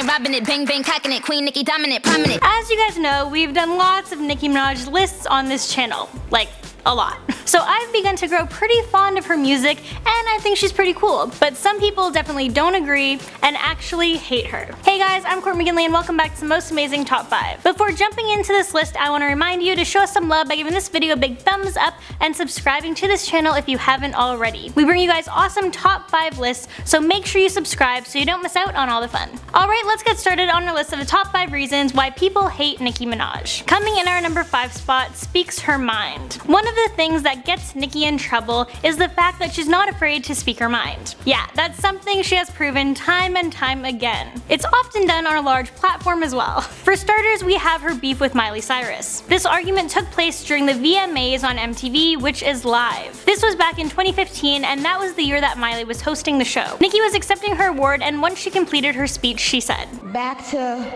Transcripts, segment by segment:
and robbing it, bang bang cocking it, Queen Nicki dominant, prominent. As you guys know, we've done lots of Nicki Minaj lists on this channel. Like, a lot. So I've begun to grow pretty fond of her music, and I think she's pretty cool, but some people definitely don't agree and actually hate her. Hey guys, I'm Court McGinley and welcome back to Most Amazing Top 5. Before jumping into this list, I want to remind you to show us some love by giving this video a big thumbs up and subscribing to this channel if you haven't already. We bring you guys awesome top 5 lists, so make sure you subscribe so you don't miss out on all the fun. Alright, let's get started on our list of the top 5 reasons why people hate Nicki Minaj. Coming in our number 5 spot, Speaks Her Mind. One of the things that gets Nicki in trouble is the fact that she's not afraid to speak her mind. Yeah, that's something she has proven time and time again. It's often done on a large platform as well. For starters, we have her beef with Miley Cyrus. This argument took place during the VMAs on MTV, which is live. This was back in 2015, and that was the year that Miley was hosting the show. Nicki was accepting her award, and once she completed her speech, she said, "Back to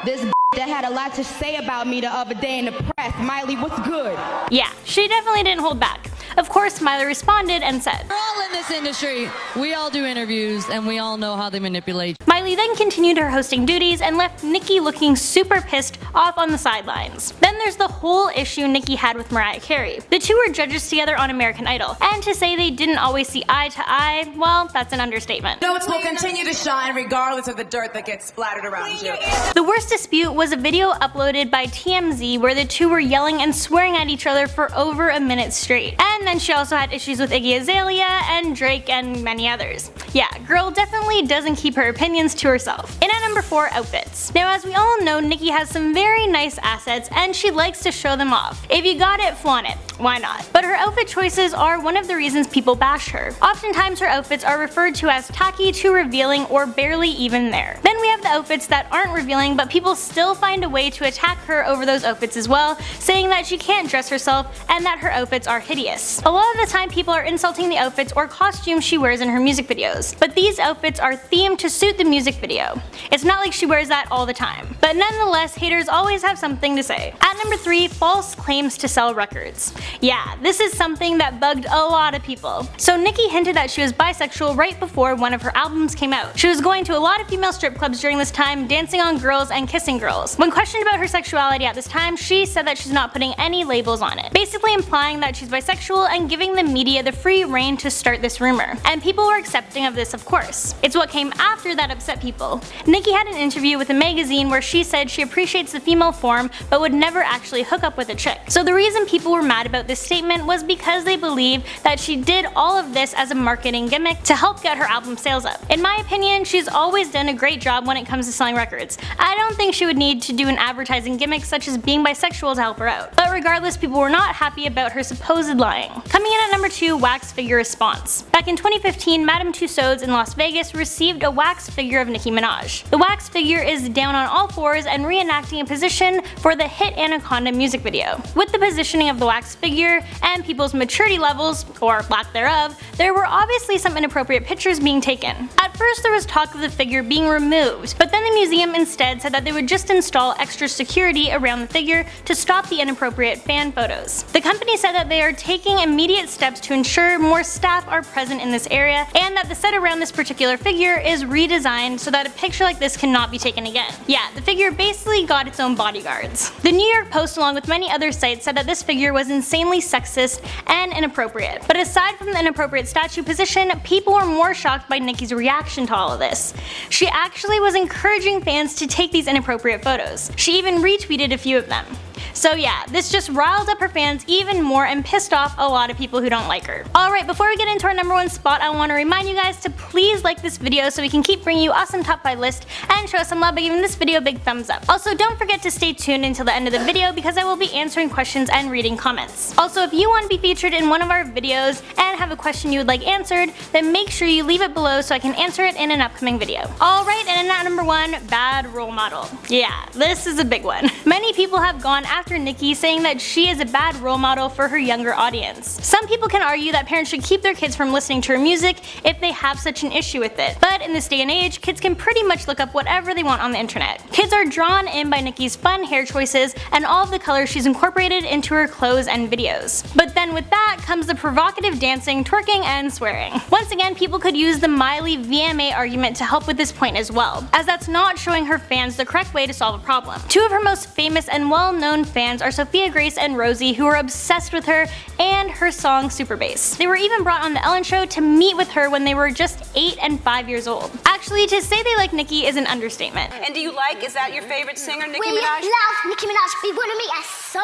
this that had a lot to say about me the other day in the press. Miley, what's good?" Yeah, she definitely didn't hold back. Of course, Miley responded and said, "We're all in this industry. We all do interviews and we all know how they manipulate." Miley then continued her hosting duties and left Nicki looking super pissed off on the sidelines. Then there's the whole issue Nicki had with Mariah Carey. The two were judges together on American Idol, and to say they didn't always see eye to eye, well, that's an understatement. Notes will continue to shine regardless of the dirt that gets splattered around you. The worst dispute was a video uploaded by TMZ where the two were yelling and swearing at each other for over a minute straight. And then she also had issues with Iggy Azalea and Drake and many others. Yeah, girl definitely doesn't keep her opinions to herself. In at number 4, outfits. Now, as we all know, Nicki has some very nice assets and she likes to show them off. If you got it, flaunt it. Why not? But her outfit choices are one of the reasons people bash her. Oftentimes her outfits are referred to as tacky, too revealing, or barely even there. Then we have the outfits that aren't revealing, but people still find a way to attack her over those outfits as well, saying that she can't dress herself and that her outfits are hideous. A lot of the time people are insulting the outfits or costumes she wears in her music videos, but these outfits are themed to suit the music video. It's not like she wears that all the time. But nonetheless, haters always have something to say. At number 3, false claims to sell records. Yeah, this is something that bugged a lot of people. So Nicki hinted that she was bisexual right before one of her albums came out. She was going to a lot of female strip clubs during this time, dancing on girls and kissing girls. When questioned about her sexuality at this time, she said that she's not putting any labels on it, basically implying that she's bisexual and giving the media the free rein to start this rumor. And people were accepting of this, of course. It's what came after that upset people. Nicki had an interview with a magazine where she said she appreciates the female form but would never actually hook up with a chick. So the reason people were mad about this statement was because they believe that she did all of this as a marketing gimmick to help get her album sales up. In my opinion, she's always done a great job when it comes to selling records. I don't think she would need to do an advertising gimmick such as being bisexual to help her out. But regardless, people were not happy about her supposed lying. Coming in at number 2, wax figure response. Back in 2015, Madame Tussauds in Las Vegas received a wax figure of Nicki Minaj. The wax figure is down on all fours and reenacting a position for the hit Anaconda music video. With the positioning of the wax figure and people's maturity levels, or lack thereof, there were obviously some inappropriate pictures being taken. At first there was talk of the figure being removed, but then the museum instead said that they would just install extra security around the figure to stop the inappropriate fan photos. The company said that they are taking immediate steps to ensure more staff are present in this area and that the set around this particular figure is redesigned so that a picture like this cannot be taken again. Yeah, the figure basically got its own bodyguards. The New York Post, along with many other sites, said that this figure was insanely sexist and inappropriate. But aside from the inappropriate statue position, people were more shocked by Nicki's reaction to all of this. She actually was encouraging fans to take these inappropriate photos. She even retweeted a few of them. So yeah, this just riled up her fans even more and pissed off a lot of people who don't like her. Alright, before we get into our number 1 spot, I want to remind you guys to please like this video so we can keep bringing you awesome top 5 lists and show us some love by giving this video a big thumbs up. Also, don't forget to stay tuned until the end of the video because I will be answering questions and reading comments. Also, if you want to be featured in one of our videos and have a question you would like answered, then make sure you leave it below so I can answer it in an upcoming video. Alright, and in at number 1, bad role model. Yeah, this is a big one. Many people have gone after after Nicki, saying that she is a bad role model for her younger audience. Some people can argue that parents should keep their kids from listening to her music if they have such an issue with it, but in this day and age, kids can pretty much look up whatever they want on the internet. Kids are drawn in by Nicki's fun hair choices and all of the colors she's incorporated into her clothes and videos. But then with that comes the provocative dancing, twerking, and swearing. Once again, people could use the Miley VMA argument to help with this point as well, as that's not showing her fans the correct way to solve a problem. Two of her most famous and well-known fans are Sophia Grace and Rosie, who are obsessed with her and her song Super Bass. They were even brought on the Ellen Show to meet with her when they were just 8 and 5 years old. Actually, to say they like Nicki is an understatement. And do you like, is that your favorite singer, Nicki We Minaj? love Nicki Minaj. We want to meet her so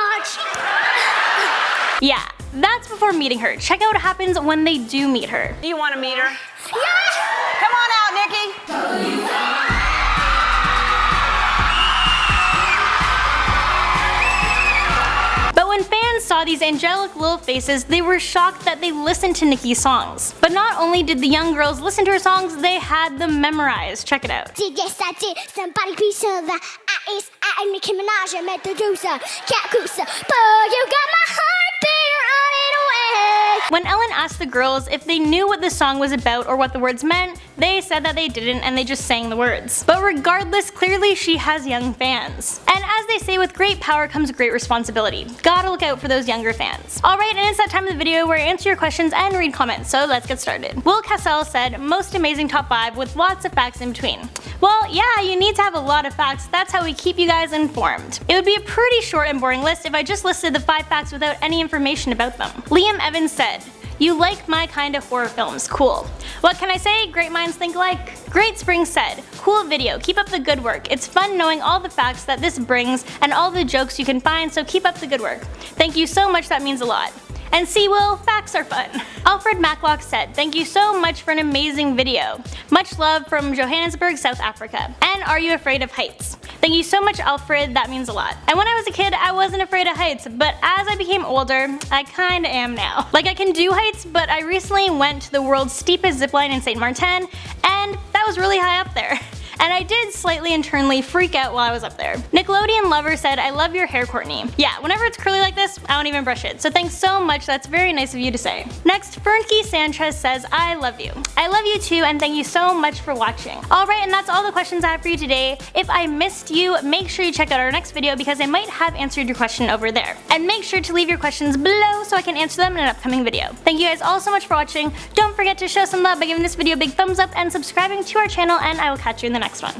much. Yeah, that's before meeting her. Check out what happens when they do meet her. Do you want to meet her? Yeah. Come on out, Nicki. But when fans saw these angelic little faces, they were shocked that they listened to Nicki's songs. But not only did the young girls listen to her songs, they had them memorized. Check it out. Yes, I did. Somebody piece of the ice. I am Nicki Minaj. I met the juicer. Cat cooser. Boy, you got my heart beating running away. When Ellen asked the girls if they knew what the song was about or what the words meant, they said that they didn't and they just sang the words. But regardless, clearly she has young fans. And as they say, with great power comes great responsibility. Gotta look out for those younger fans. Alright, and it's that time of the video where I answer your questions and read comments, so let's get started. Will Cassell said, most amazing top 5 with lots of facts in between. Well, yeah, you need to have a lot of facts. That's how we keep you guys informed. It would be a pretty short and boring list if I just listed the 5 facts without any information about them. Liam Evans said, you like my kind of horror films, cool. What can I say? Great minds think alike. Great Spring said, cool video, keep up the good work. It's fun knowing all the facts that this brings and all the jokes you can find, so keep up the good work. Thank you so much, that means a lot. And see, Will, facts are fun. Alfred Maclock said, thank you so much for an amazing video. Much love from Johannesburg, South Africa. And are you afraid of heights? Thank you so much, Alfred, that means a lot. And when I was a kid, I wasn't afraid of heights, but as I became older, I kinda am now. Like, I can do heights, but I recently went to the world's steepest zipline in St. Martin, and that was really high up there. And I did slightly internally freak out while I was up there. Nickelodeon Lover said, I love your hair, Courtney. Yeah, whenever it's curly like this, I don't even brush it. So thanks so much, that's very nice of you to say. Next, Fernke Sanchez says, I love you. I love you too, and thank you so much for watching. Alright, and that's all the questions I have for you today. If I missed you, make sure you check out our next video because I might have answered your question over there. And make sure to leave your questions below so I can answer them in an upcoming video. Thank you guys all so much for watching. Don't forget to show some love by giving this video a big thumbs up and subscribing to our channel, and I will catch you in the next one.